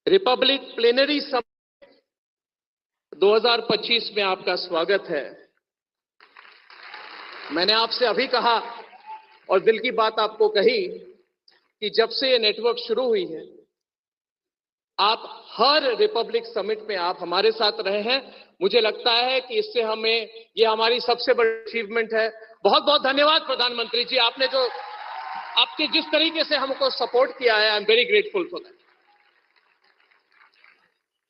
Republic plenary summit 2025 में आपका स्वागत है। मैंने आपसे अभी कहा और दिल की बात आपको कही कि जब से ये नेटवर्क शुरू हुई है, आप हर रिपब्लिक समिट में आप हमारे साथ रहे हैं। मुझे लगता है कि इससे हमें ये हमारी सबसे बड़ी अचीवमेंट है। बहुत बहुत धन्यवाद प्रधानमंत्री जी, आपने जिस तरीके से हमको सपोर्ट किया है, I am very grateful for that.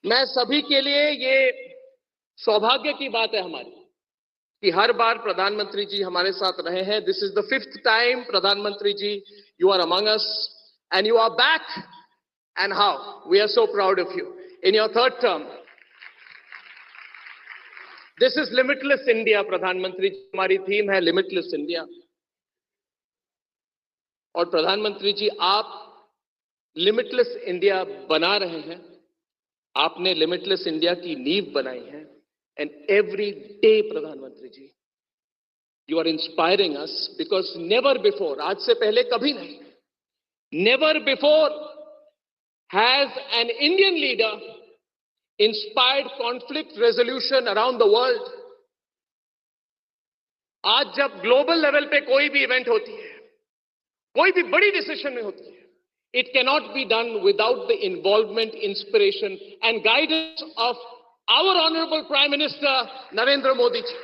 मैं सभी के लिए ये सौभाग्य की बात है हमारी कि हर बार प्रधानमंत्री जी हमारे साथ रहे हैं। This is the 5th time प्रधानमंत्री जी you are among us and you are back and how we are so proud of you in your 3rd term. This is limitless India. प्रधानमंत्री जी, हमारी थीम है लिमिटलेस इंडिया। और प्रधानमंत्री जी, आप limitless India बना रहे हैं। आपने लिमिटलेस इंडिया की नींव बनाई है एंड एवरी डे प्रधानमंत्री जी you are inspiring us because never before, आज से पहले कभी नहीं, never before has an Indian leader inspired conflict resolution around the world. आज जब ग्लोबल लेवल पे कोई भी इवेंट होती है, कोई भी बड़ी डिसीजन में होती है, it cannot be done without the involvement, inspiration and guidance of our honorable Prime Minister Narendra Modi ji.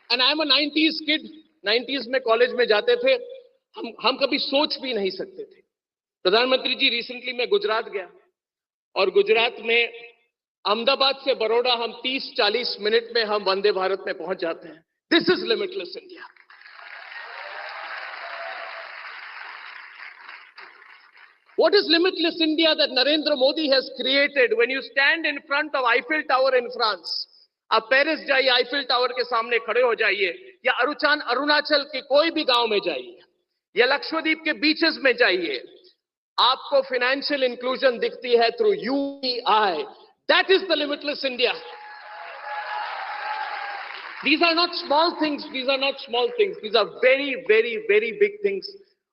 And I am a 90s kid. 90s में कॉलेज में जाते थे, हम कभी सोच भी नहीं सकते थे। प्रधानमंत्री जी, रिसेंटली मैं गुजरात गया और गुजरात में अहमदाबाद से बड़ौदा हम 30-40 मिनट में हम वंदे भारत में पहुंच जाते हैं। This is limitless India. What is limitless India that Narendra Modi has created? When you stand in front of Eiffel Tower in France, आप पेरिस जाइए, आईफिल टावर के सामने खड़े हो जाइए, या अरुणाचल के कोई भी गांव में जाइए, या लक्षद्वीप के बीचेस में जाइए, आपको फाइनेंशियल इंक्लूजन दिखती है through UPI. That is the limitless India. These are not small things. These are not small things. These are very, very, very big things.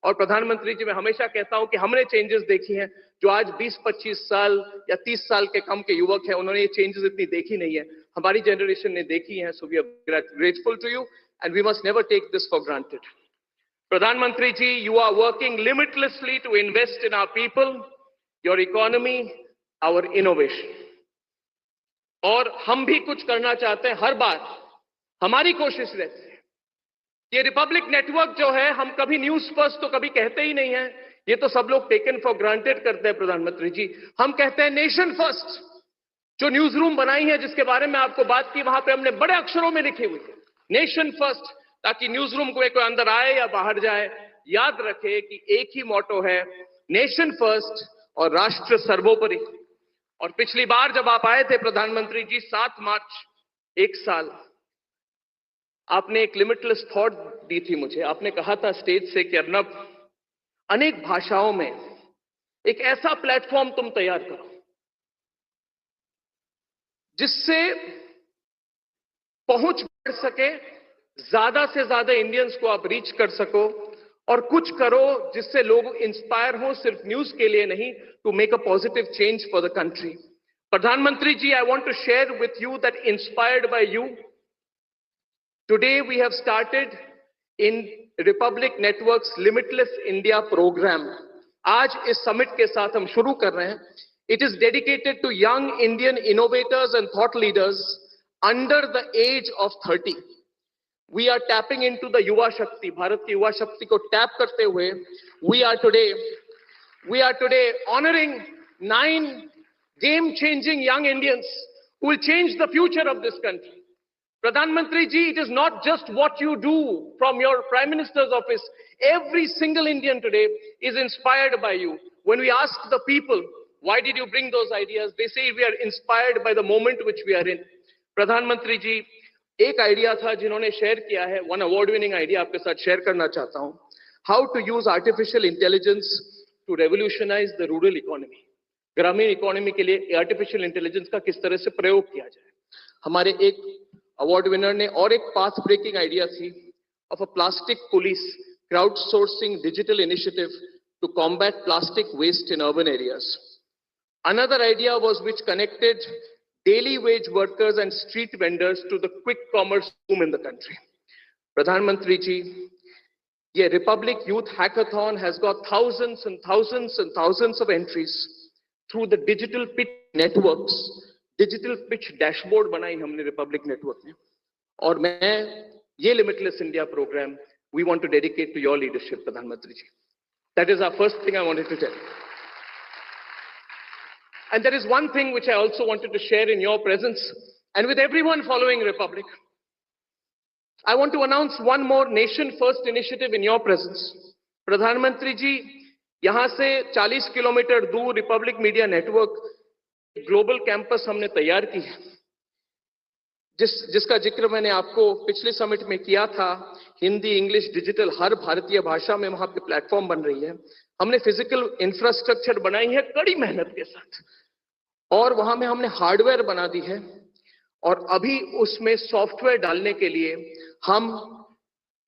और प्रधानमंत्री जी, मैं हमेशा कहता हूं कि हमने चेंजेस देखी हैं जो आज 20-25 साल या 30 साल के कम के युवक हैं, उन्होंने ये चेंजेस इतनी देखी नहीं है। हमारी जनरेशन ने देखी है। So we are grateful to you and we must never take this for granted. प्रधानमंत्री जी, you are working limitlessly to invest in our people, your economy, our innovation. और हम भी कुछ करना चाहते हैं। हर बार हमारी कोशिश रहती है कि रिपब्लिक नेटवर्क जो है, हम कभी न्यूज फर्स्ट तो कभी कहते ही नहीं है, ये तो सब लोग टेकन फॉर ग्रांटेड करते हैं। प्रधानमंत्री जी, हम कहते हैं नेशन फर्स्ट। जो न्यूज रूम बनाई है, जिसके बारे में आपको बात की, वहां पे हमने बड़े अक्षरों में लिखी हुई है नेशन फर्स्ट, ताकि न्यूज रूम को कोई अंदर आए या बाहर जाए, याद रखे कि एक ही मोटो है, नेशन फर्स्ट और राष्ट्र सर्वोपरि। और पिछली बार जब आप आए थे प्रधानमंत्री जी, 7 मार्च, 1 साल, आपने एक लिमिटलेस थॉट दी थी मुझे। आपने कहा था स्टेज से कि अर्नब, अनेक भाषाओं में एक ऐसा प्लेटफॉर्म तुम तैयार करो जिससे पहुंच बढ़ सके, ज्यादा से ज्यादा इंडियंस को आप रीच कर सको, और कुछ करो जिससे लोग इंस्पायर हो, सिर्फ न्यूज के लिए नहीं, to make a positive change for the country. प्रधानमंत्री जी, I want to share with you that inspired by you, today we have started in Republic Network's Limitless India program. आज इस समिट के साथ हम शुरू कर रहे हैं। It is dedicated to young Indian innovators and thought leaders under the age of 30. We are tapping into the युवा शक्ति, भारत की युवा शक्ति को टैप करते हुए we are today honoring 9 game-changing young Indians who will change the future of this country. Pradhanmantri ji, it is not just what you do from your Prime Minister's office. Every single Indian today is inspired by you. When we ask the people, why did you bring those ideas? They say we are inspired by the moment which we are in. Pradhanmantri ji, एक idea था जिन्होंने share किया है, one award winning idea आपके साथ share करना चाहता हूं। How to use artificial intelligence to revolutionise the rural economy. ग्रामीण इकोनॉमी के लिए आर्टिफिशियल इंटेलिजेंस का किस तरह से प्रयोग किया जाए। हमारे एक अवार्ड विनर ने और एक पाथ ब्रेकिंग आइडिया थी, of a plastic police crowdsourcing digital initiative to combat plastic waste in urban areas. Another idea was which connected daily wage workers and street vendors to the quick commerce boom in the country. Pradhan Mantri ji, the Republic Youth Hackathon has got thousands and thousands and thousands of entries through the digital pitch networks. Digital pitch dashboard बनाई हमने Republic Network में. और मैं ये Limitless India program we want to dedicate to your leadership, Pradhan Mantri ji. That is our first thing I wanted to tell. And there is one thing which I also wanted to share in your presence and with everyone following Republic. I want to announce one more nation first initiative in your presence. Pradhan Mantri ji, यहाँ से 40 kilometre दूर Republic media network global campus हमने तैयार की है, जिसका जिक्र मैंने आपको पिछले समिट में किया था. हिंदी, इंग्लिश, डिजिटल हर भारतीय भाषा में वहां पे प्लेटफॉर्म बन रही है. हमने फिजिकल इंफ्रास्ट्रक्चर बनाई है कड़ी मेहनत के साथ, और वहां में हमने हार्डवेयर बना दी है, और अभी उसमें सॉफ्टवेयर डालने के लिए हम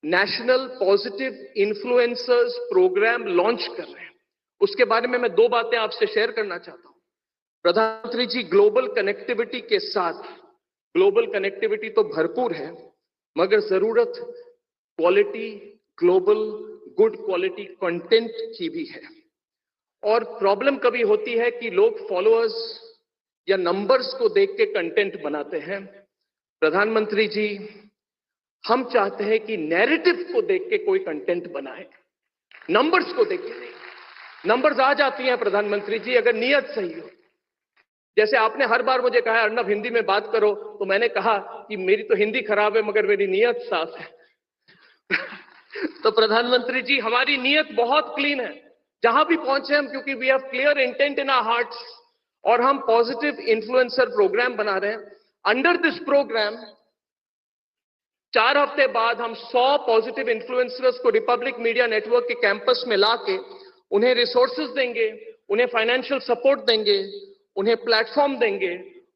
national positive influencers programme launch कर रहे हैं. उसके बारे में मैं दो बातें आपसे शेयर करना चाहता हूं. प्रधानमंत्री जी, ग्लोबल कनेक्टिविटी के साथ, ग्लोबल कनेक्टिविटी तो भरपूर है, मगर जरूरत quality, global good quality content की भी है. और प्रॉब्लम कभी होती है कि लोग फॉलोअर्स या नंबर्स को देख के कंटेंट बनाते हैं. प्रधानमंत्री जी, हम चाहते हैं कि नैरेटिव को देख के कोई कंटेंट बनाए, नंबर्स को देख के नहीं. नंबर्स आ जाती हैं प्रधानमंत्री जी अगर नियत सही हो. जैसे आपने हर बार मुझे कहा अर्नब हिंदी में बात करो, तो मैंने कहा कि मेरी तो हिंदी खराब है मगर मेरी नियत साफ है. तो प्रधानमंत्री जी, हमारी नियत बहुत क्लीन है. जहां भी पहुंचे हम, क्योंकि we have clear intent in our hearts, और हम पॉजिटिव इन्फ्लुएंसर प्रोग्राम बना रहे हैं. अंडर दिस प्रोग्राम 4 हफ्ते बाद हम 100 पॉजिटिव इन्फ्लुएंसर्स को रिपब्लिक मीडिया नेटवर्क के कैंपस में लाके उन्हें रिसोर्सेज देंगे, उन्हें फाइनेंशियल सपोर्ट देंगे, उन्हें प्लेटफॉर्म देंगे,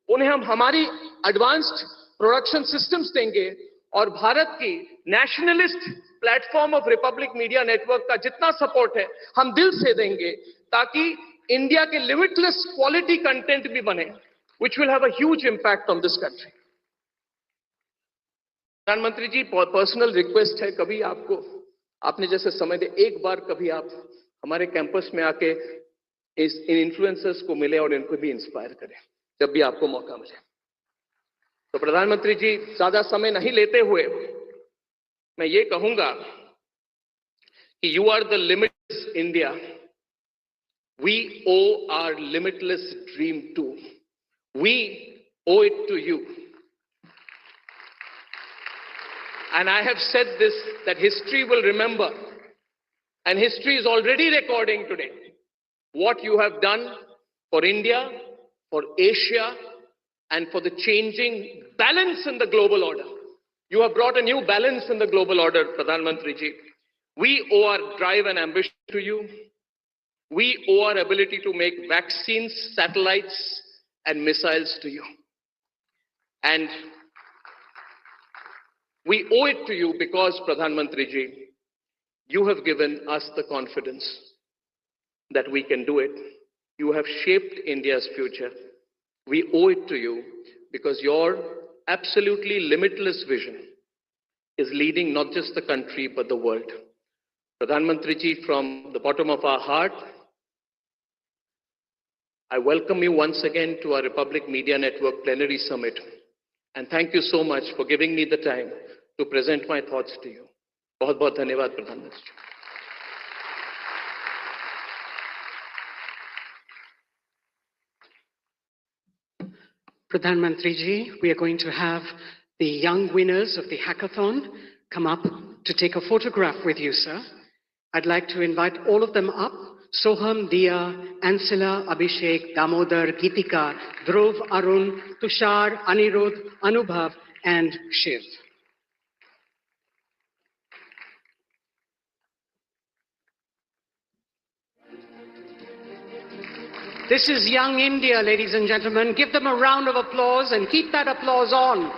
उन्हें हम हमारी एडवांस्ड प्रोडक्शन सिस्टम्स देंगे, और भारत की nationalist platform of Republic media network का जितना सपोर्ट है हम दिल से देंगे, ताकि इंडिया के लिमिटलेस क्वालिटी कंटेंट भी बने, which will have a huge impact on this country. प्रधानमंत्री जी, पर्सनल रिक्वेस्ट है, कभी आपको, आपने जैसे समय दे, एक बार कभी आप हमारे कैंपस में आके इन इन्फ्लुएंसर्स को मिले और इनको भी इंस्पायर करें जब भी आपको मौका मिले. तो प्रधानमंत्री जी, ज्यादा समय नहीं लेते हुए मैं ये कहूंगा कि you are the limitless India. We owe our limitless dream to. We owe it to you. And I have said this, that history will remember, and history is already recording today what you have done for India, for Asia, and for the changing balance in the global order. You have brought a new balance in the global order, Pradhan Mantri ji. We owe our drive and ambition to you. We owe our ability to make vaccines, satellites, and missiles to you. And we owe it to you because, Pradhan Mantri ji, you have given us the confidence that we can do it. You have shaped India's future. We owe it to you because your absolutely limitless vision is leading not just the country but the world. Pradhan Mantri ji, from the bottom of our heart, I welcome you once again to our Republic Media Network Plenary Summit, and thank you so much for giving me the time to present my thoughts to you. बहुत बहुत धन्यवाद प्रधानमंत्री जी. Pradhan Mantri ji, we are going to have the young winners of the hackathon come up to take a photograph with you, sir. I'd like to invite all of them up. Soham, Dia, Ansela, Abhishek, Damodar, Geetika, Dhruv, Arun, Tushar, Anirudh, Anubhav, and Shiv. This is Young India, ladies and gentlemen. Give them a round of applause and keep that applause on.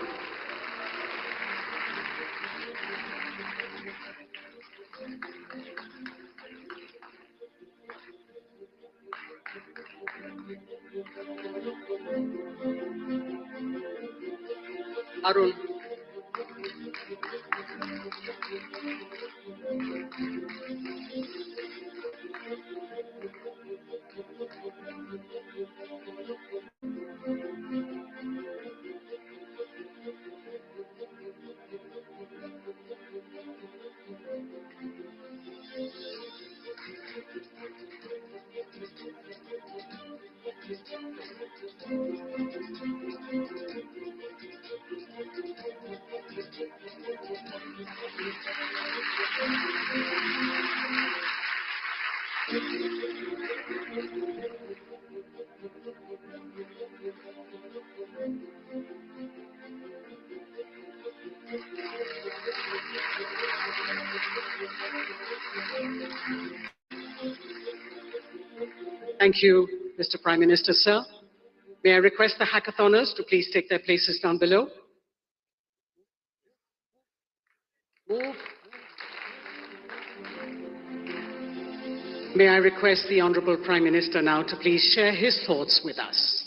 Arun. Thank you, Mr. Prime Minister, sir. May I request the hackathoners to please take their places down below? Move. May I request the Honorable Prime Minister now to please share his thoughts with us.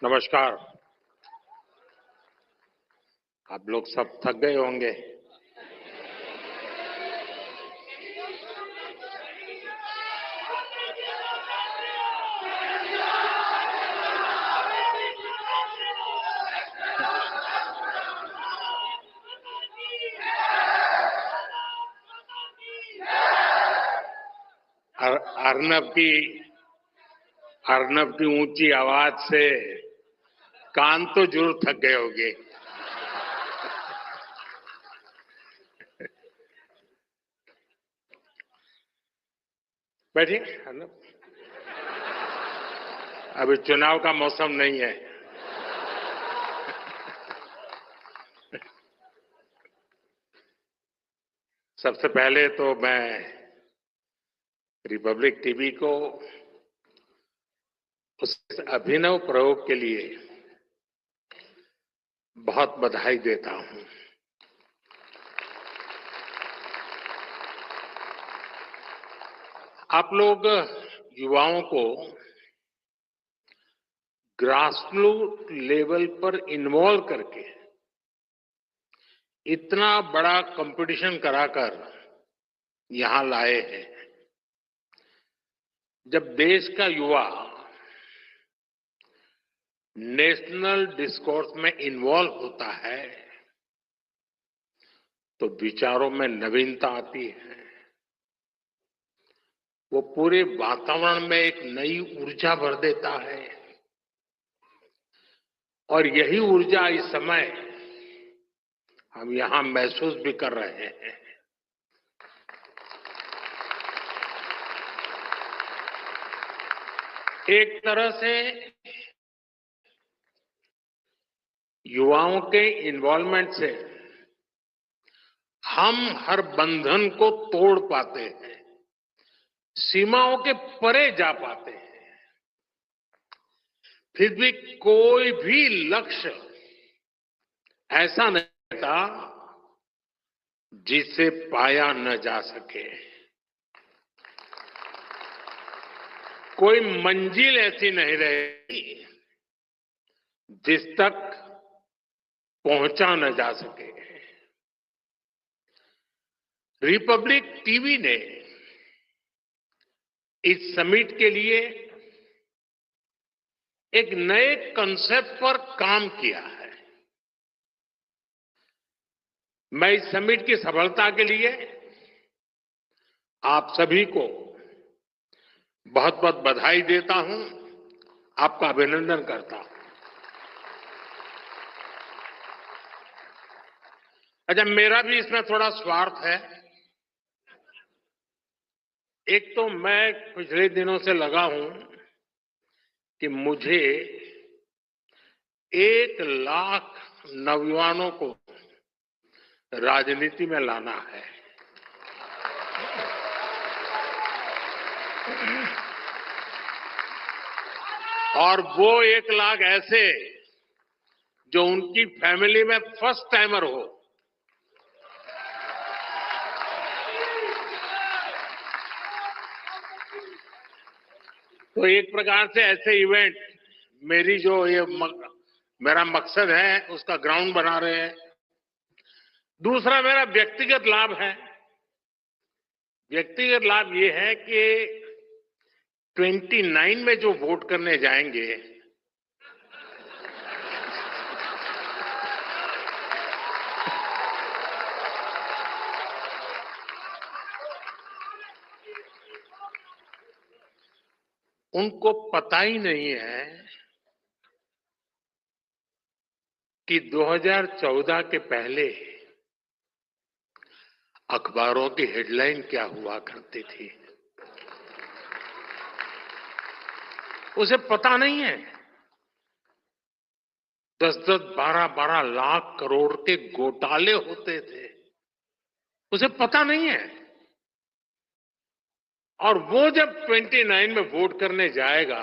नमस्कार। आप लोग सब थक गए होंगे। अर्नब की ऊंची आवाज से कान तो जरूर थक गए होंगे। बैठिए अर्नब, अभी चुनाव का मौसम नहीं है। सबसे पहले तो मैं रिपब्लिक टीवी को उस अभिनव प्रयोग के लिए बहुत बधाई देता हूं। आप लोग युवाओं को ग्रासरूट लेवल पर इन्वॉल्व करके इतना बड़ा कंपटीशन कराकर यहां लाए हैं। जब देश का युवा नेशनल डिस्कोर्स में इन्वॉल्व होता है तो विचारों में नवीनता आती है। वो पूरे वातावरण में एक नई ऊर्जा भर देता है और यही ऊर्जा इस समय हम यहां महसूस भी कर रहे हैं। एक तरह से युवाओं के इन्वॉल्वमेंट से हम हर बंधन को तोड़ पाते हैं, सीमाओं के परे जा पाते हैं। फिर भी कोई भी लक्ष्य ऐसा नहीं रहता जिसे पाया न जा सके। कोई मंजिल ऐसी नहीं रहेगी जिस तक पहुंचा न जा सके। रिपब्लिक टीवी ने इस समिट के लिए एक नए कंसेप्ट पर काम किया है। मैं इस समिट की सफलता के लिए आप सभी को बहुत बहुत बधाई देता हूं, आपका अभिनंदन करता हूं। अच्छा, मेरा भी इसमें थोड़ा स्वार्थ है। एक तो मैं पिछले दिनों से लगा हूं कि मुझे 1 लाख नौजवानों को राजनीति में लाना है। और वो 1 लाख ऐसे जो उनकी फैमिली में फर्स्ट टाइमर हो। तो एक प्रकार से ऐसे इवेंट मेरी जो मेरा मकसद है उसका ग्राउंड बना रहे हैं। दूसरा मेरा व्यक्तिगत लाभ है। व्यक्तिगत लाभ ये है कि 29 में जो वोट करने जाएंगे, उनको पता ही नहीं है कि 2014 के पहले अखबारों की हेडलाइन क्या हुआ करती थी। उसे पता नहीं है 10-10, 12-12 लाख करोड़ के घोटाले होते थे। उसे पता नहीं है। और वो जब 29 में वोट करने जाएगा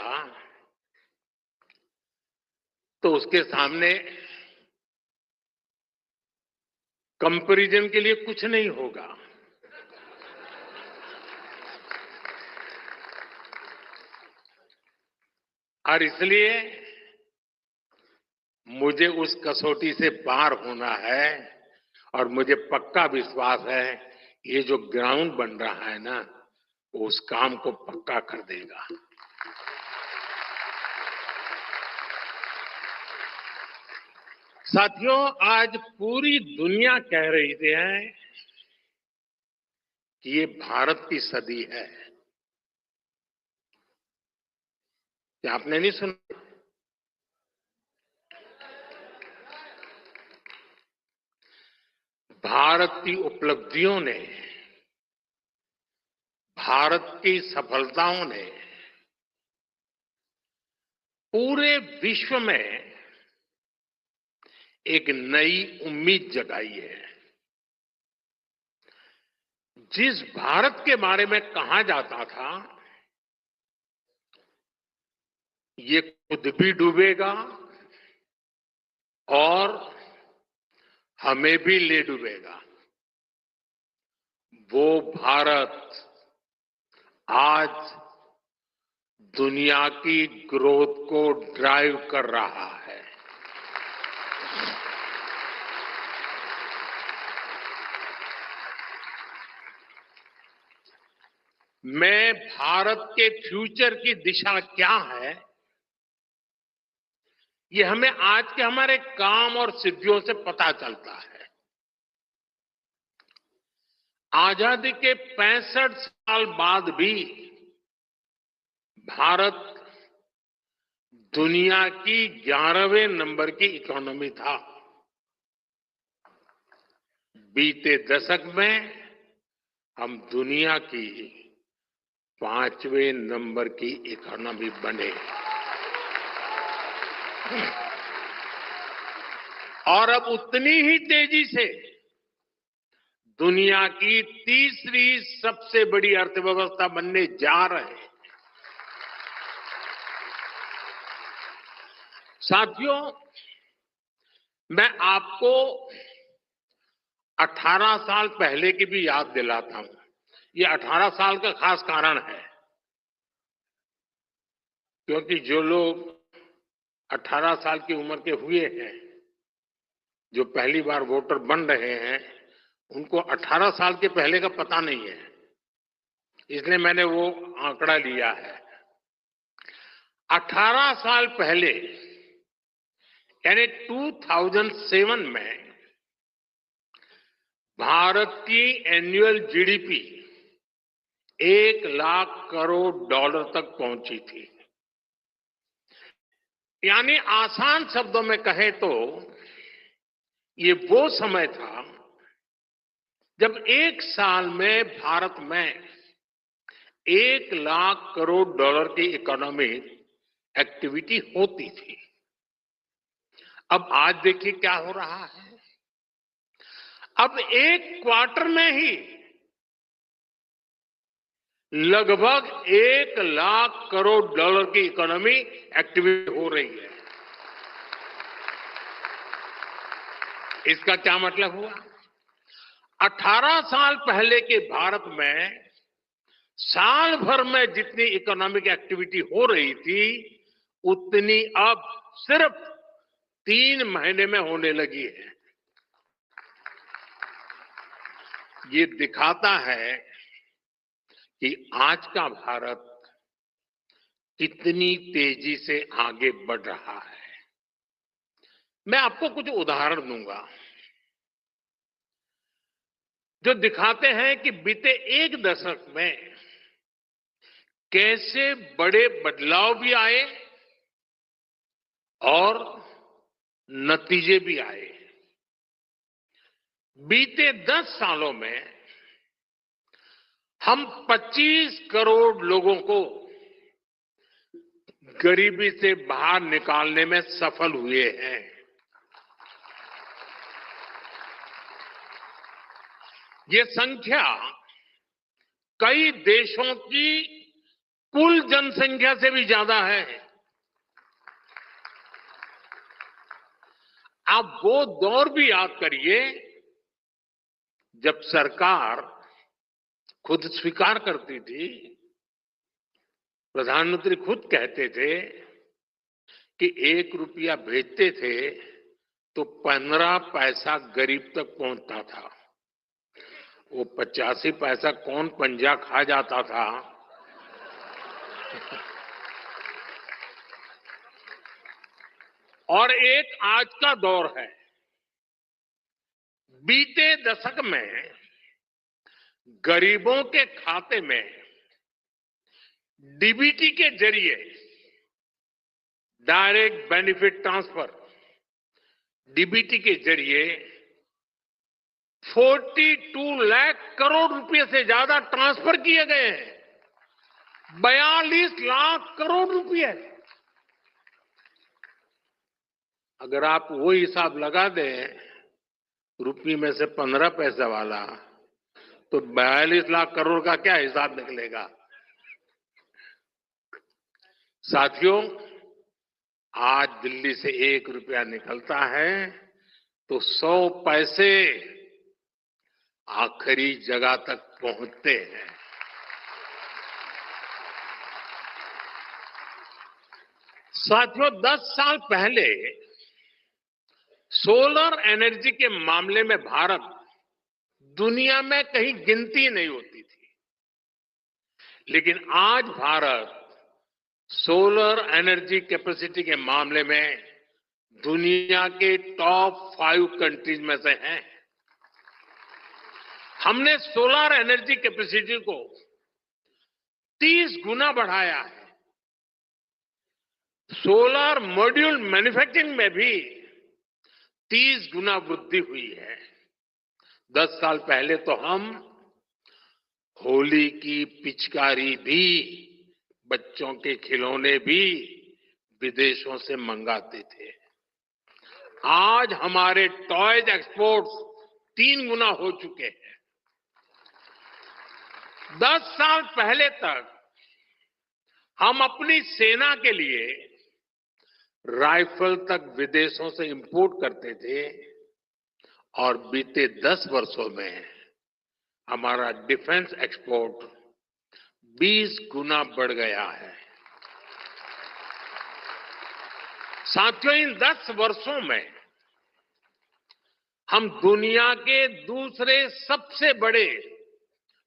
तो उसके सामने कंपैरिजन के लिए कुछ नहीं होगा। और इसलिए मुझे उस कसौटी से पार होना है और मुझे पक्का विश्वास है ये जो ग्राउंड बन रहा है ना, वो उस काम को पक्का कर देगा। साथियों, आज पूरी दुनिया कह रही है कि ये भारत की सदी है। क्या आपने नहीं सुना? भारत की उपलब्धियों ने, भारत की सफलताओं ने पूरे विश्व में एक नई उम्मीद जगाई है। जिस भारत के बारे में कहा जाता था ये खुद भी डूबेगा और हमें भी ले डूबेगा, वो भारत आज दुनिया की ग्रोथ को ड्राइव कर रहा है। मैं भारत के फ्यूचर की दिशा क्या है, ये हमें आज के हमारे काम और सिद्धियों से पता चलता है। आजादी के 65 साल बाद भी भारत दुनिया की 11वें नंबर की इकोनॉमी था। बीते दशक में हम दुनिया की 5वें नंबर की इकोनॉमी बने और अब उतनी ही तेजी से दुनिया की तीसरी सबसे बड़ी अर्थव्यवस्था बनने जा रहे हैं। साथियों, मैं आपको 18 साल पहले की भी याद दिलाता हूं। ये 18 साल का खास कारण है क्योंकि जो लोग 18 साल की उम्र के हुए हैं, जो पहली बार वोटर बन रहे हैं, उनको 18 साल के पहले का पता नहीं है, इसलिए मैंने वो आंकड़ा लिया है। 18 साल पहले यानी 2007 में भारत की annual GDP 1 lakh crore dollar तक पहुंची थी। यानी आसान शब्दों में कहें तो ये वो समय था जब एक साल में भारत में 1 लाख करोड़ डॉलर की इकोनॉमिक एक्टिविटी होती थी। अब आज देखिए क्या हो रहा है। अब एक क्वार्टर में ही लगभग 1 लाख करोड़ डॉलर की इकोनॉमी एक्टिविटी हो रही है। इसका क्या मतलब हुआ? 18 साल पहले के भारत में साल भर में जितनी इकोनॉमिक एक्टिविटी हो रही थी उतनी अब सिर्फ 3 महीने में होने लगी है। ये दिखाता है कि आज का भारत कितनी तेजी से आगे बढ़ रहा है। मैं आपको कुछ उदाहरण दूंगा जो दिखाते हैं कि बीते एक दशक में कैसे बड़े बदलाव भी आए और नतीजे भी आए। बीते 10 सालों में हम 25 करोड़ लोगों को गरीबी से बाहर निकालने में सफल हुए हैं। ये संख्या कई देशों की कुल जनसंख्या से भी ज्यादा है। आप वो दौर भी याद करिए जब सरकार खुद स्वीकार करती थी, प्रधानमंत्री खुद कहते थे कि 1 रुपया भेजते थे तो 15 पैसा गरीब तक पहुंचता था। वो 85 पैसा कौन पंजा खा जाता था। और एक आज का दौर है। बीते दशक में गरीबों के खाते में डीबीटी के जरिए डायरेक्ट बेनिफिट ट्रांसफर डीबीटी के जरिए 42 लाख करोड़ रुपए से ज्यादा ट्रांसफर किए गए हैं। 42 लाख करोड़ रुपए। अगर आप वो हिसाब लगा दें रुपये में से 15 पैसा वाला तो 42 लाख करोड़ का क्या हिसाब निकलेगा। साथियों, आज दिल्ली से 1 रुपया निकलता है तो 100 पैसे आखिरी जगह तक पहुंचते हैं। साथियों, 10 साल पहले सोलर एनर्जी के मामले में भारत दुनिया में कहीं गिनती नहीं होती थी, लेकिन आज भारत सोलर एनर्जी कैपेसिटी के मामले में दुनिया के टॉप 5 कंट्रीज में से हैं। हमने सोलर एनर्जी कैपेसिटी को 30 गुना बढ़ाया है। सोलर मॉड्यूल मैन्युफैक्चरिंग में भी 30 गुना वृद्धि हुई है। 10 साल पहले तो हम होली की पिचकारी भी, बच्चों के खिलौने भी विदेशों से मंगाते थे। आज हमारे टॉयज एक्सपोर्ट्स 3 गुना हो चुके हैं। 10 साल पहले तक हम अपनी सेना के लिए राइफल तक विदेशों से इंपोर्ट करते थे और बीते 10 वर्षों में हमारा डिफेंस एक्सपोर्ट 20 गुना बढ़ गया है। साथियों, इन 10 वर्षों में हम दुनिया के दूसरे सबसे बड़े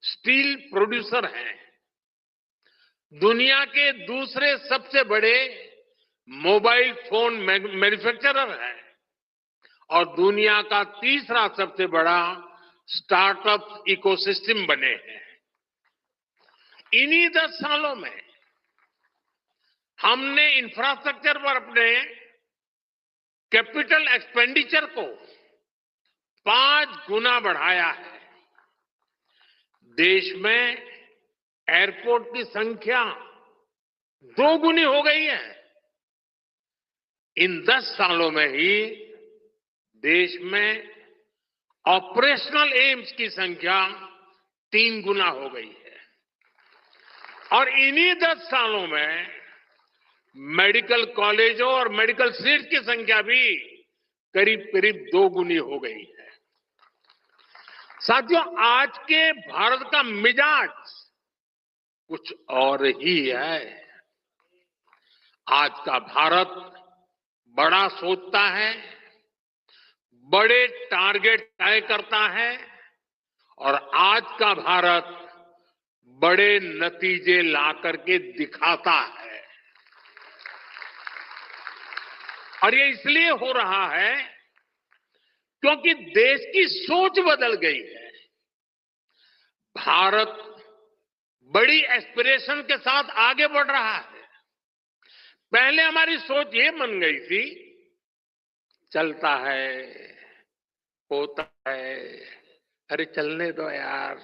स्टील प्रोड्यूसर हैं, दुनिया के दूसरे सबसे बड़े मोबाइल फोन मैन्युफैक्चरर हैं और दुनिया का तीसरा सबसे बड़ा स्टार्टअप इकोसिस्टम बने हैं। इन्हीं 10 सालों में हमने इंफ्रास्ट्रक्चर पर अपने कैपिटल एक्सपेंडिचर को 5 गुना बढ़ाया है। देश में एयरपोर्ट की संख्या 2 गुनी हो गई है। इन 10 सालों में ही देश में ऑपरेशनल एम्स की संख्या 3 गुना हो गई है और इन्हीं 10 सालों में मेडिकल कॉलेजों और मेडिकल सीट की संख्या भी करीब करीब 2 गुनी हो गई है। साथियों, आज के भारत का मिजाज कुछ और ही है। आज का भारत बड़ा सोचता है, बड़े टारगेट तय करता है और आज का भारत बड़े नतीजे ला करके दिखाता है। और ये इसलिए हो रहा है क्योंकि देश की सोच बदल गई है। भारत बड़ी एस्पिरेशन के साथ आगे बढ़ रहा है। पहले हमारी सोच ये बन गई थी, चलता है, होता है, अरे चलने दो यार,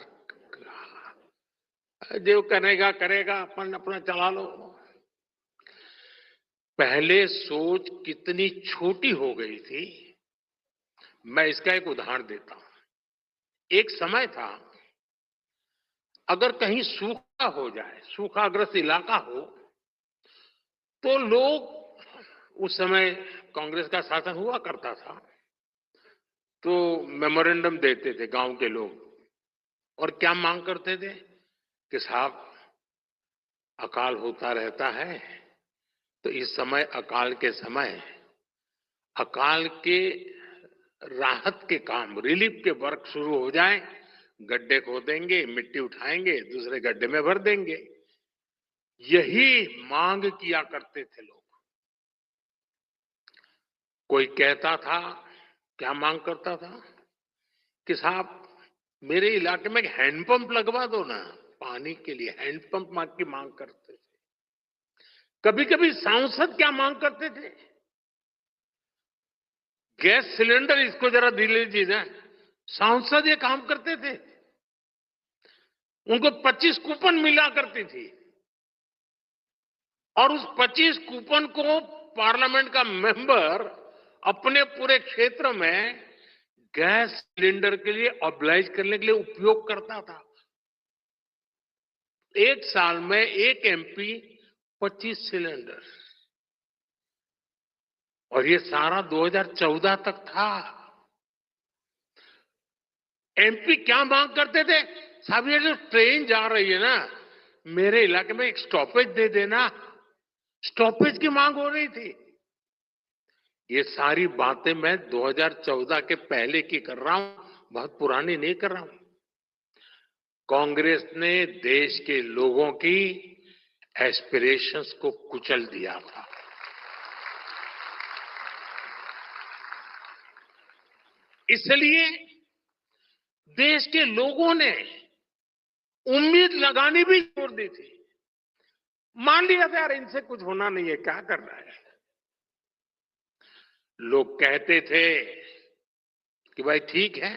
जो करेगा करेगा, अपन अपना चला लो। पहले सोच कितनी छोटी हो गई थी। मैं इसका एक उदाहरण देता हूं। एक समय था, अगर कहीं सूखा हो जाए, सूखाग्रस्त इलाका हो, तो लोग, उस समय कांग्रेस का शासन हुआ करता था, तो मेमोरेंडम देते थे गांव के लोग, और क्या मांग करते थे कि साहब अकाल होता रहता है, तो इस समय अकाल के राहत के काम, रिलीफ के वर्क शुरू हो जाए, गड्ढे खोदेंगे, मिट्टी उठाएंगे, दूसरे गड्ढे में भर देंगे। यही मांग किया करते थे लोग। कोई कहता था, क्या मांग करता था कि साहब मेरे इलाके में एक हैंडपंप लगवा दो ना, पानी के लिए हैंडपंप की मांग करते थे। कभी कभी सांसद क्या मांग करते थे, गैस सिलेंडर इसको जरा दे लीजिए ना। सांसद ये काम करते थे। उनको 25 कूपन मिला करती थी, और उस 25 कूपन को पार्लियामेंट का मेंबर अपने पूरे क्षेत्र में गैस सिलेंडर के लिए ऑब्लाइज करने के लिए उपयोग करता था। एक साल में एक एमपी 25 सिलेंडर, और ये सारा 2014 तक था। एमपी क्या मांग करते थे, साहब ये जो ट्रेन जा रही है ना, मेरे इलाके में एक स्टॉपेज दे देना। स्टॉपेज की मांग हो रही थी। ये सारी बातें मैं 2014 के पहले की कर रहा हूं, बहुत पुरानी नहीं कर रहा हूं। कांग्रेस ने देश के लोगों की एस्पिरेशंस को कुचल दिया था। इसलिए देश के लोगों ने उम्मीद लगानी भी छोड़ दी थी। मान लिया था यार इनसे कुछ होना नहीं है, क्या कर रहा है। लोग कहते थे कि भाई ठीक है,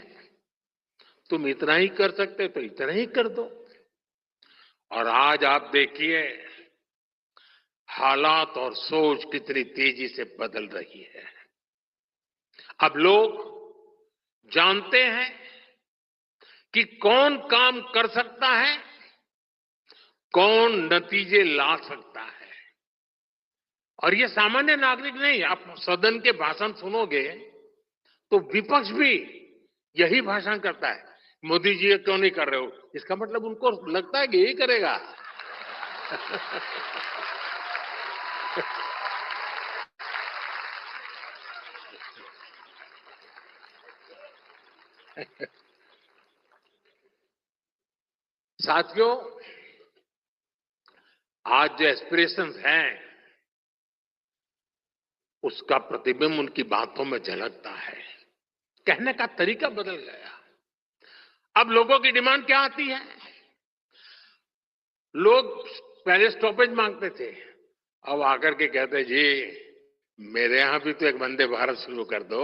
तुम इतना ही कर सकते तो इतना ही कर दो। और आज आप देखिए हालात और सोच कितनी तेजी से बदल रही है। अब लोग जानते हैं कि कौन काम कर सकता है, कौन नतीजे ला सकता है। और ये सामान्य नागरिक नहीं, आप सदन के भाषण सुनोगे तो विपक्ष भी यही भाषण करता है, मोदी जी ये क्यों नहीं कर रहे हो। इसका मतलब उनको लगता है कि यही करेगा। साथियों, आज जो एस्पिरेशंस हैं, उसका प्रतिबिंब उनकी बातों में झलकता है। कहने का तरीका बदल गया। अब लोगों की डिमांड क्या आती है, लोग पहले स्टॉपेज मांगते थे, अब आकर के कहते जी मेरे यहां भी तो एक वंदे भारत शुरू कर दो।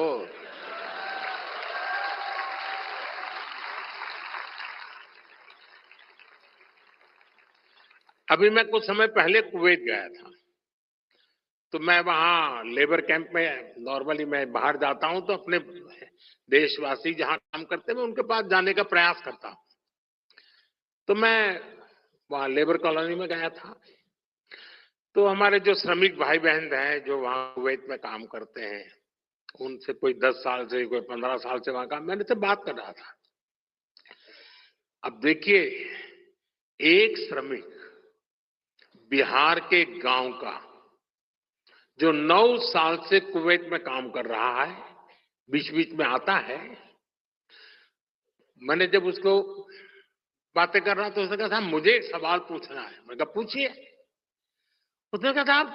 अभी मैं कुछ समय पहले कुवैत गया था, तो मैं वहां लेबर कैंप में, नॉर्मली मैं बाहर जाता हूं तो अपने देशवासी जहां काम करते हैं मैं उनके पास जाने का प्रयास करता हूं। तो मैं वहां लेबर कॉलोनी में गया था, तो हमारे जो श्रमिक भाई बहन हैं जो वहां कुवैत में काम करते हैं, उनसे कोई 10 साल से, कोई 15 साल से वहां का, मैंने से बात कर रहा था। अब देखिए, एक श्रमिक बिहार के गांव का जो 9 साल से कुवैत में काम कर रहा है, बीच बीच में आता है, मैंने जब उसको बातें कर रहा तो उसने कहा साहब मुझे एक सवाल पूछना है। मैंने कहा पूछिए। उसने कहा साहब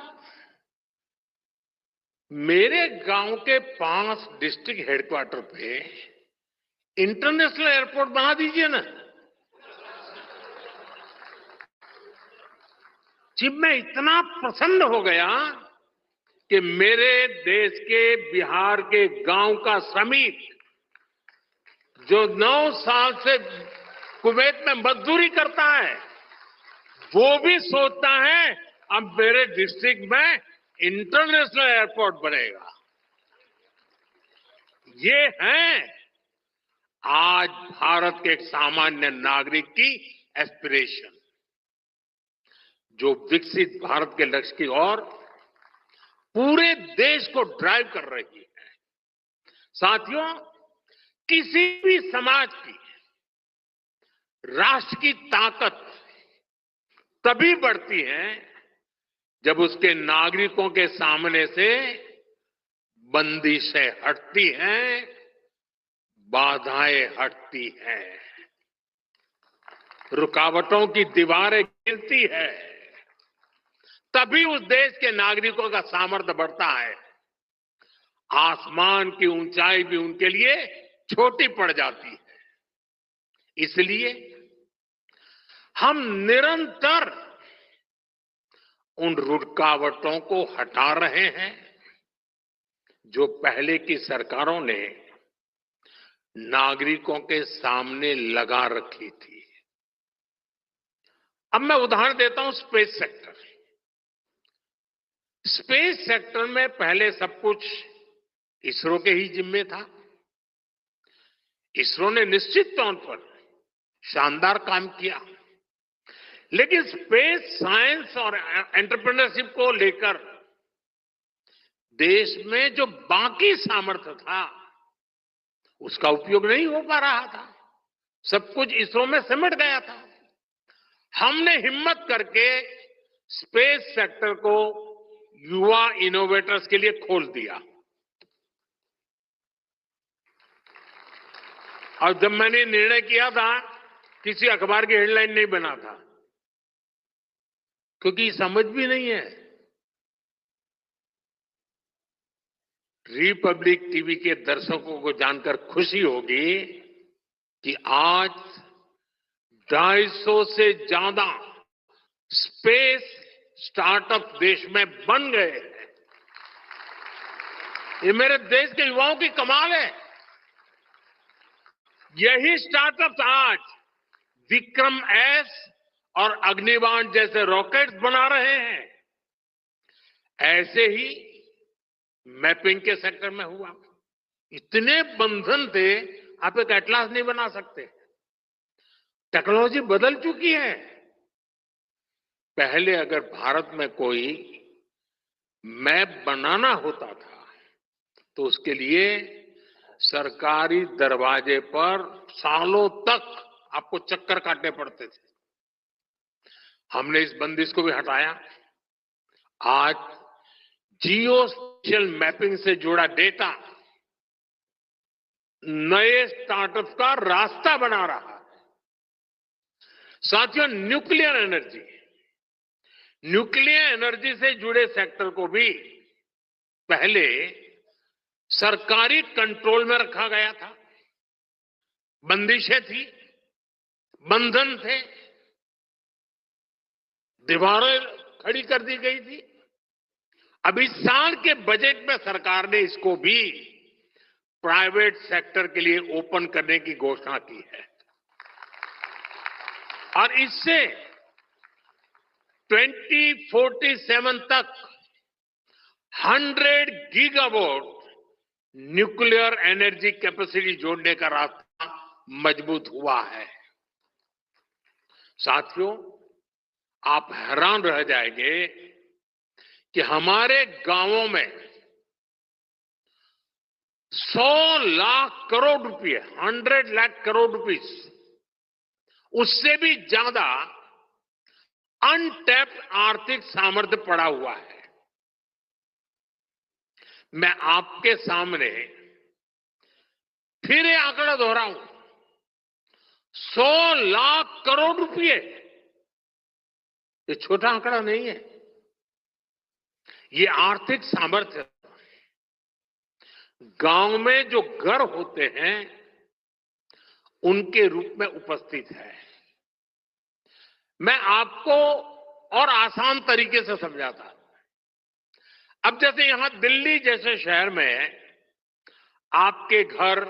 मेरे गांव के पास डिस्ट्रिक्ट हेडक्वार्टर पे इंटरनेशनल एयरपोर्ट बना दीजिए ना। जी मैं इतना प्रसन्न हो गया कि मेरे देश के बिहार के गांव का श्रमिक जो 9 साल से कुवैत में मजदूरी करता है, वो भी सोचता है अब मेरे डिस्ट्रिक्ट में इंटरनेशनल एयरपोर्ट बनेगा। ये है आज भारत के एक सामान्य नागरिक की एस्पिरेशन, जो विकसित भारत के लक्ष्य की ओर पूरे देश को ड्राइव कर रही है। साथियों, किसी भी समाज की, राष्ट्र की ताकत तभी बढ़ती है जब उसके नागरिकों के सामने से बंदिशें हटती हैं, बाधाएं हटती हैं, रुकावटों की दीवारें गिरती है, तभी उस देश के नागरिकों का सामर्थ्य बढ़ता है। आसमान की ऊंचाई भी उनके लिए छोटी पड़ जाती है। इसलिए हम निरंतर उन रुकावटों को हटा रहे हैं जो पहले की सरकारों ने नागरिकों के सामने लगा रखी थी। अब मैं उदाहरण देता हूं स्पेस सेक्टर। स्पेस सेक्टर में पहले सब कुछ इसरो के ही जिम्मे था। इसरो ने निश्चित तौर पर शानदार काम किया, लेकिन स्पेस साइंस और एंटरप्रेन्योरशिप को लेकर देश में जो बाकी सामर्थ्य था उसका उपयोग नहीं हो पा रहा था। सब कुछ इसरो में सिमट गया था। हमने हिम्मत करके स्पेस सेक्टर को युवा इनोवेटर्स के लिए खोल दिया। और जब मैंने निर्णय किया था, किसी अखबार की हेडलाइन नहीं बना था, क्योंकि समझ भी नहीं है। रिपब्लिक टीवी के दर्शकों को जानकर खुशी होगी कि आज 250 से ज्यादा स्पेस स्टार्टअप देश में बन गए हैं। ये मेरे देश के युवाओं की कमाल है। यही स्टार्टअप्स आज विक्रम एस और अग्निबाण जैसे रॉकेट्स बना रहे हैं। ऐसे ही मैपिंग के सेक्टर में हुआ। इतने बंधन थे, आप एक एटलास नहीं बना सकते। टेक्नोलॉजी बदल चुकी है। पहले अगर भारत में कोई मैप बनाना होता था तो उसके लिए सरकारी दरवाजे पर सालों तक आपको चक्कर काटने पड़ते थे। हमने इस बंदिश को भी हटाया। आज जियो स्पेशियल मैपिंग से जुड़ा डेटा नए स्टार्टअप का रास्ता बना रहा है। साथियों, न्यूक्लियर एनर्जी से जुड़े सेक्टर को भी पहले सरकारी कंट्रोल में रखा गया था। बंदिशें थी, बंधन थे, दीवारें खड़ी कर दी गई थी। अब इस साल के बजट में सरकार ने इसको भी प्राइवेट सेक्टर के लिए ओपन करने की घोषणा की है। और इससे 2047 तक 100 गीगावाट न्यूक्लियर एनर्जी कैपेसिटी जोड़ने का रास्ता मजबूत हुआ है। साथियों, आप हैरान रह जाएंगे कि हमारे गांवों में 100 लाख करोड़ रुपए, 100 लाख करोड़ रुपीस, उससे भी ज्यादा अनटैप्ड आर्थिक सामर्थ्य पड़ा हुआ है। मैं आपके सामने फिर ये आंकड़ा दोहराऊं, 100 लाख करोड़ रुपए, ये छोटा आंकड़ा नहीं है। ये आर्थिक सामर्थ्य गांव में जो घर होते हैं उनके रूप में उपस्थित है। मैं आपको और आसान तरीके से समझाता हूं। अब जैसे यहां दिल्ली जैसे शहर में आपके घर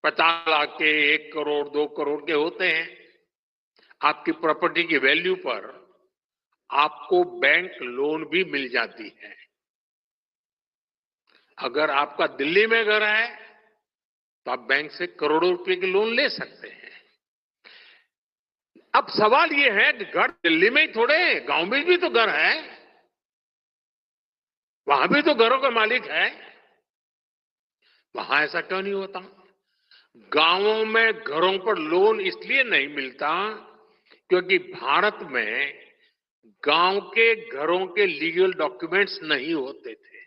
50 लाख के, 1 करोड़ 2 करोड़ के होते हैं। आपकी प्रॉपर्टी की वैल्यू पर आपको बैंक लोन भी मिल जाती है। अगर आपका दिल्ली में घर है तो आप बैंक से करोड़ों रुपए के लोन ले सकते हैं। अब सवाल यह है कि घर दिल्ली में ही थोड़े, गांव में भी तो घर है, वहां भी तो घरों का मालिक है। वहां ऐसा क्यों नहीं होता? गांवों में घरों पर लोन इसलिए नहीं मिलता क्योंकि भारत में गांव के घरों के लीगल डॉक्यूमेंट्स नहीं होते थे,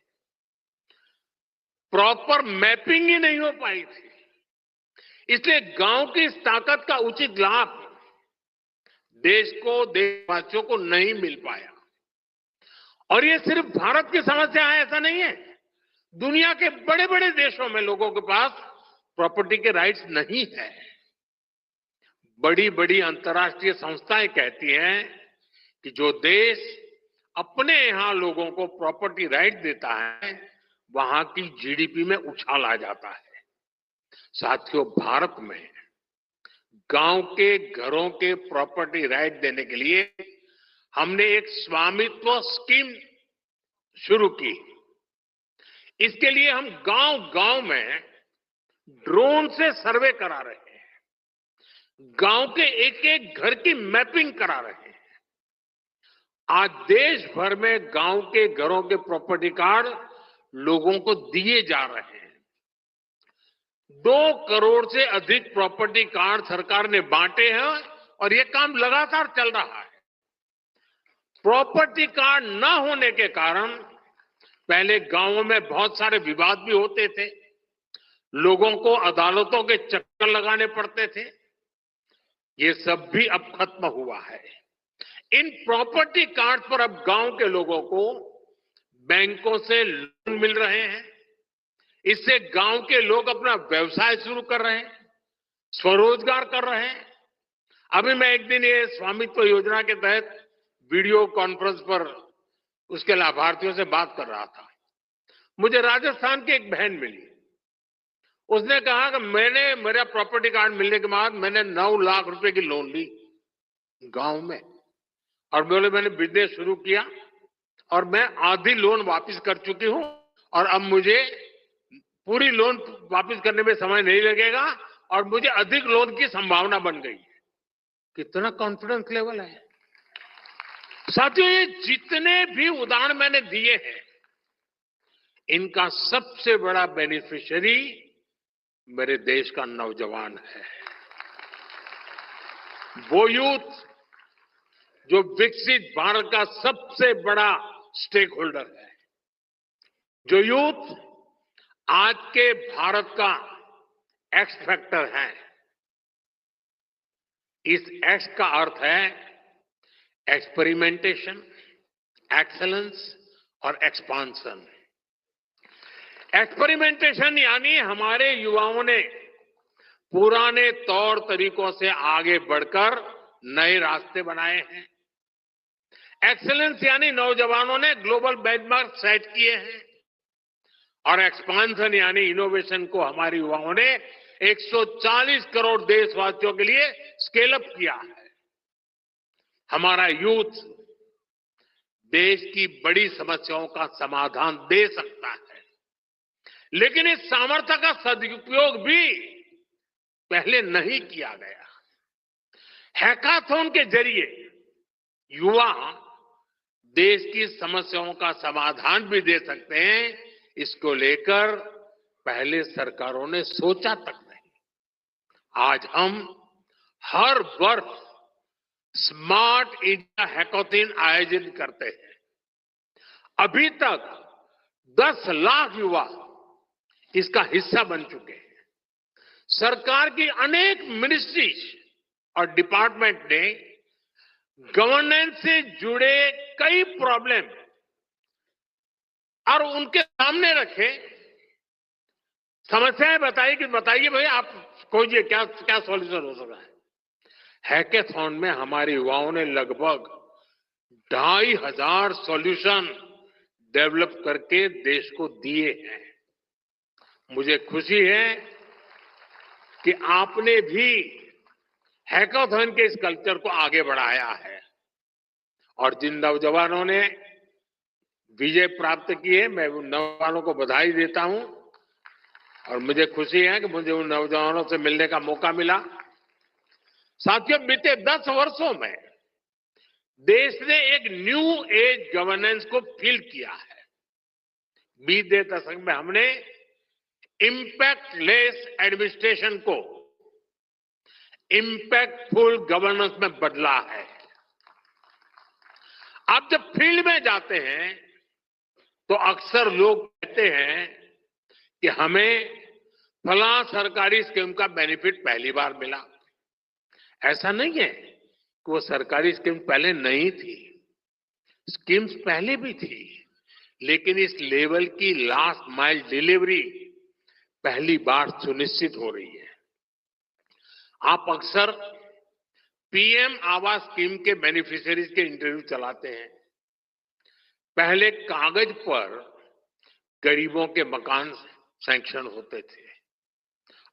प्रॉपर मैपिंग ही नहीं हो पाई थी। इसलिए गांव की इस ताकत का उचित लाभ देश को, देशवासियों को नहीं मिल पाया। और ये सिर्फ भारत की समस्या है ऐसा नहीं है। दुनिया के बड़े बड़े देशों में लोगों के पास प्रॉपर्टी के राइट्स नहीं है। बड़ी बड़ी अंतर्राष्ट्रीय संस्थाएं कहती हैं कि जो देश अपने यहां लोगों को प्रॉपर्टी राइट देता है वहां की जीडीपी में उछाल आ जाता है। साथियों, भारत में गांव के घरों के प्रॉपर्टी राइट देने के लिए हमने एक स्वामित्व स्कीम शुरू की। इसके लिए हम गांव गांव में ड्रोन से सर्वे करा रहे हैं, गांव के एक एक घर की मैपिंग करा रहे हैं। आज देश भर में गांव के घरों के प्रॉपर्टी कार्ड लोगों को दिए जा रहे हैं। 2 करोड़ से अधिक प्रॉपर्टी कार्ड सरकार ने बांटे हैं और ये काम लगातार चल रहा है। प्रॉपर्टी कार्ड न होने के कारण पहले गांवों में बहुत सारे विवाद भी होते थे, लोगों को अदालतों के चक्कर लगाने पड़ते थे। ये सब भी अब खत्म हुआ है। इन प्रॉपर्टी कार्ड पर अब गांव के लोगों को बैंकों से लोन मिल रहे हैं। इससे गांव के लोग अपना व्यवसाय शुरू कर रहे हैं, स्वरोजगार कर रहे हैं। अभी मैं एक दिन ये स्वामित्व योजना के तहत वीडियो कॉन्फ्रेंस पर उसके लाभार्थियों से बात कर रहा था। मुझे राजस्थान की एक बहन मिली। उसने कहा कि मेरा प्रॉपर्टी कार्ड मिलने के बाद मैंने 9 लाख रुपए की लोन ली गांव में, और मैंने बिजनेस शुरू किया और मैं आधी लोन वापस कर चुकी हूं और अब मुझे पूरी लोन वापस करने में समय नहीं लगेगा और मुझे अधिक लोन की संभावना बन गई है। कितना कॉन्फिडेंस लेवल है साथियों। ये जितने भी उदाहरण मैंने दिए हैं, इनका सबसे बड़ा बेनिफिशियरी मेरे देश का नौजवान है। वो यूथ जो विकसित भारत का सबसे बड़ा स्टेक होल्डर है, जो यूथ आज के भारत का एक्स फैक्टर है। इस एक्स का अर्थ है एक्सपेरिमेंटेशन, एक्सेलेंस और एक्सपांशन। एक्सपेरिमेंटेशन यानी हमारे युवाओं ने पुराने तौर तरीकों से आगे बढ़कर नए रास्ते बनाए हैं। एक्सेलेंस यानी नौजवानों ने ग्लोबल बेंचमार्क सेट किए हैं। और एक्सपांशन यानी इनोवेशन को हमारे युवाओं ने 140 करोड़ देशवासियों के लिए स्केल अप किया है। हमारा यूथ देश की बड़ी समस्याओं का समाधान दे सकता है, लेकिन इस सामर्थ्य का सदुपयोग भी पहले नहीं किया गया। हैकाथॉन के जरिए युवा देश की समस्याओं का समाधान भी दे सकते हैं। इसको लेकर पहले सरकारों ने सोचा तक नहीं। आज हम हर वर्ष स्मार्ट इंडिया हैकाथॉन आयोजित करते हैं। अभी तक 10 लाख युवा इसका हिस्सा बन चुके हैं। सरकार की अनेक मिनिस्ट्रीज और डिपार्टमेंट ने गवर्नेंस से जुड़े कई प्रॉब्लम और उनके सामने रखे, समस्याएं बताइए भाई आप खोजिए क्या क्या सॉल्यूशन हो सकता है। हैकाथॉन में हमारे युवाओं ने लगभग 2500 सॉल्यूशन डेवलप करके देश को दिए हैं। मुझे खुशी है कि आपने भी हैकाथॉन के इस कल्चर को आगे बढ़ाया है और जिन नौजवानों ने विजय प्राप्त की है, मैं उन नौजवानों को बधाई देता हूं और मुझे खुशी है कि मुझे उन नौजवानों से मिलने का मौका मिला। साथियों, बीते 10 वर्षों में देश ने एक न्यू एज गवर्नेंस को फील किया है। बीते दशक में हमने इम्पैक्ट लेस एडमिनिस्ट्रेशन को इम्पैक्टफुल गवर्नेंस में बदला है। आप जब फील्ड में जाते हैं तो अक्सर लोग कहते हैं कि हमें फला सरकारी स्कीम का बेनिफिट पहली बार मिला। ऐसा नहीं है कि वो सरकारी स्कीम पहले नहीं थी, स्कीम्स पहले भी थी, लेकिन इस लेवल की लास्ट माइल डिलीवरी पहली बार सुनिश्चित हो रही है। आप अक्सर पीएम आवास स्कीम के बेनिफिशियरीज के इंटरव्यू चलाते हैं। पहले कागज पर गरीबों के मकान सैंक्शन होते थे,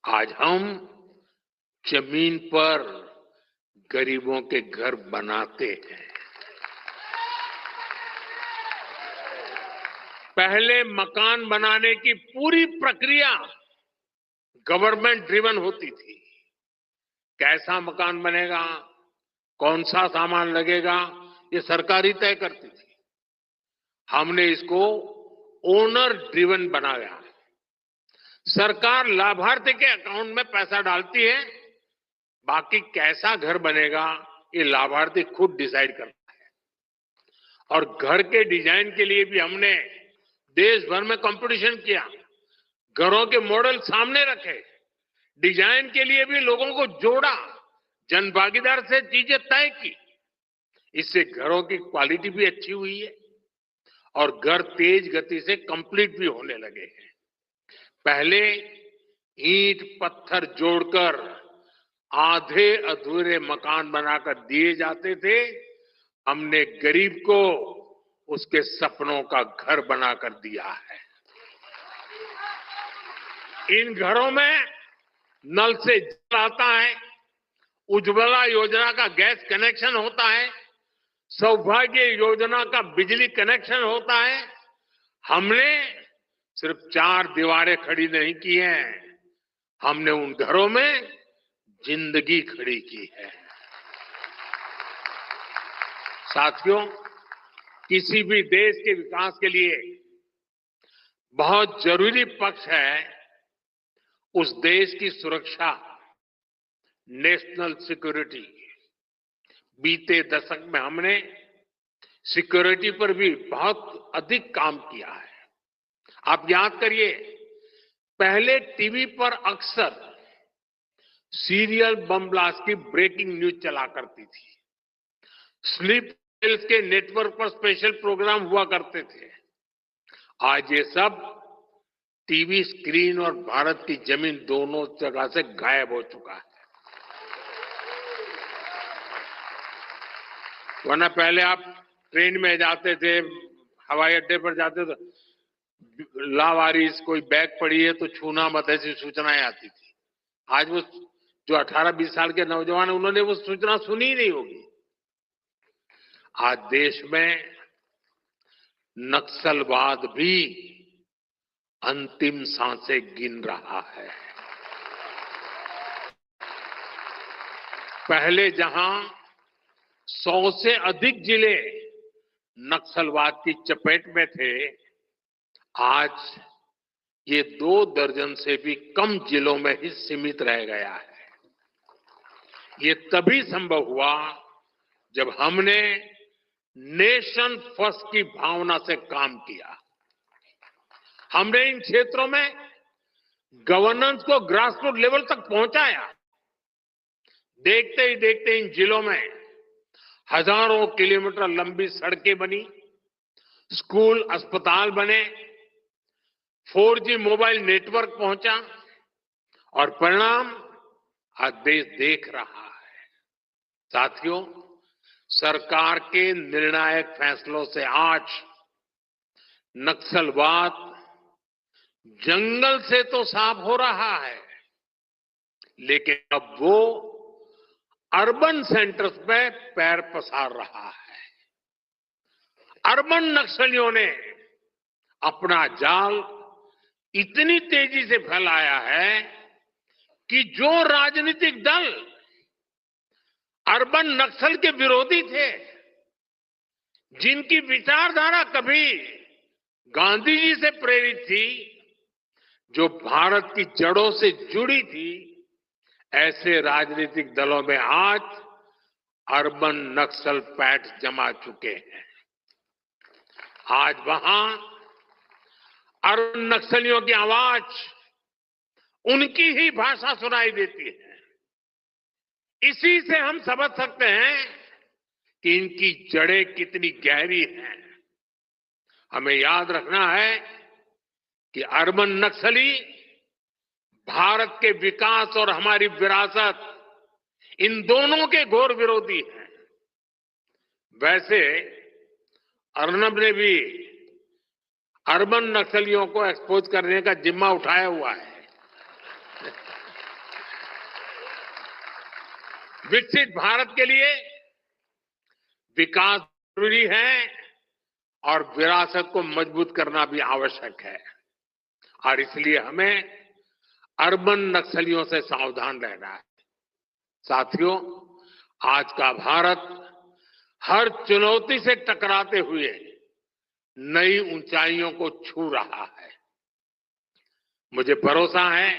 आज हम जमीन पर गरीबों के घर बनाते हैं। पहले मकान बनाने की पूरी प्रक्रिया गवर्नमेंट ड्रिवन होती थी। कैसा मकान बनेगा, कौन सा सामान लगेगा, ये सरकार ही तय करती थी। हमने इसको ओनर ड्रिवन बनाया। सरकार लाभार्थी के अकाउंट में पैसा डालती है, बाकी कैसा घर बनेगा ये लाभार्थी खुद डिसाइड करता है। और घर के डिजाइन के लिए भी हमने देश भर में कंपटीशन किया, घरों के मॉडल सामने रखे, डिजाइन के लिए भी लोगों को जोड़ा, जन भागीदार से चीजें तय की। इससे घरों की क्वालिटी भी अच्छी हुई है और घर तेज गति से कंप्लीट भी होने लगे हैं। पहले ईंट पत्थर जोड़कर आधे अधूरे मकान बनाकर दिए जाते थे, हमने गरीब को उसके सपनों का घर बनाकर दिया है। इन घरों में नल से जल आता है, उज्ज्वला योजना का गैस कनेक्शन होता है, सौभाग्य योजना का बिजली कनेक्शन होता है। हमने सिर्फ 4 दीवारें खड़ी नहीं की हैं, हमने उन घरों में जिंदगी खड़ी की है। साथियों, किसी भी देश के विकास के लिए बहुत जरूरी पक्ष है उस देश की सुरक्षा, नेशनल सिक्योरिटी। बीते दशक में हमने सिक्योरिटी पर भी बहुत अधिक काम किया है। आप याद करिए, पहले टीवी पर अक्सर सीरियल बम ब्लास्ट की ब्रेकिंग न्यूज चला करती थी। स्लीप सेल्स के नेटवर्क पर स्पेशल प्रोग्राम हुआ करते थे। आज ये सब टीवी स्क्रीन और भारत की जमीन दोनों जगह से गायब हो चुका है। वरना पहले आप ट्रेन में जाते थे, हवाई अड्डे पर जाते थे, लावारिस कोई बैग पड़ी है तो छूना मत, ऐसी सूचनाएं आती थी। आज वो जो 18-20 साल के नौजवान है, उन्होंने वो सूचना सुनी ही नहीं होगी। आज देश में नक्सलवाद भी अंतिम सांसें गिन रहा है। पहले जहां 100 से अधिक जिले नक्सलवाद की चपेट में थे, आज ये 2 दर्जन से भी कम जिलों में ही सीमित रह गया है। ये तभी संभव हुआ जब हमने नेशन फर्स्ट की भावना से काम किया। हमने इन क्षेत्रों में गवर्नेंस को ग्रासरूट लेवल तक पहुंचाया। देखते ही देखते इन जिलों में हजारों किलोमीटर लंबी सड़कें बनी, स्कूल, अस्पताल बने, 4G मोबाइल नेटवर्क पहुंचा और परिणाम आज देश देख रहा है। साथियों, सरकार के निर्णायक फैसलों से आज नक्सलवाद जंगल से तो साफ हो रहा है, लेकिन अब वो अर्बन सेंटर्स में पैर पसार रहा है। अर्बन नक्सलियों ने अपना जाल इतनी तेजी से फैलाया है कि जो राजनीतिक दल अर्बन नक्सल के विरोधी थे, जिनकी विचारधारा कभी गांधी जी से प्रेरित थी, जो भारत की जड़ों से जुड़ी थी, ऐसे राजनीतिक दलों में आज अर्बन नक्सल पैठ जमा चुके हैं। आज वहां अर्बन नक्सलियों की आवाज उनकी ही भाषा सुनाई देती है। इसी से हम समझ सकते हैं कि इनकी जड़ें कितनी गहरी हैं। हमें याद रखना है कि अर्बन नक्सली भारत के विकास और हमारी विरासत, इन दोनों के घोर विरोधी हैं। वैसे अर्नब ने भी अर्बन नक्सलियों को एक्सपोज करने का जिम्मा उठाया हुआ है। विकसित भारत के लिए विकास जरूरी है और विरासत को मजबूत करना भी आवश्यक है, और इसलिए हमें अर्बन नक्सलियों से सावधान रहना है। साथियों, आज का भारत हर चुनौती से टकराते हुए नई ऊंचाइयों को छू रहा है। मुझे भरोसा है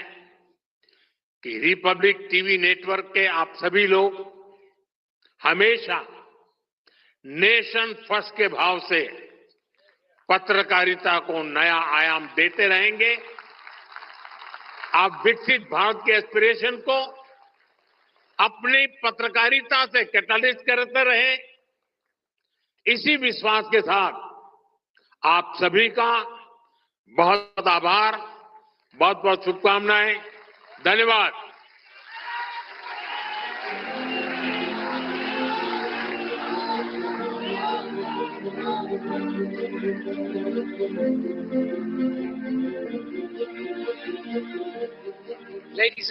कि रिपब्लिक टीवी नेटवर्क के आप सभी लोग हमेशा नेशन फर्स्ट के भाव से पत्रकारिता को नया आयाम देते रहेंगे। आप विकसित भारत के एस्पिरेशन को अपनी पत्रकारिता से कैटलिस्ट करते रहे। इसी विश्वास के साथ आप सभी का बहुत बहुत आभार, बहुत बहुत शुभकामनाएं। धन्यवाद। Ladies and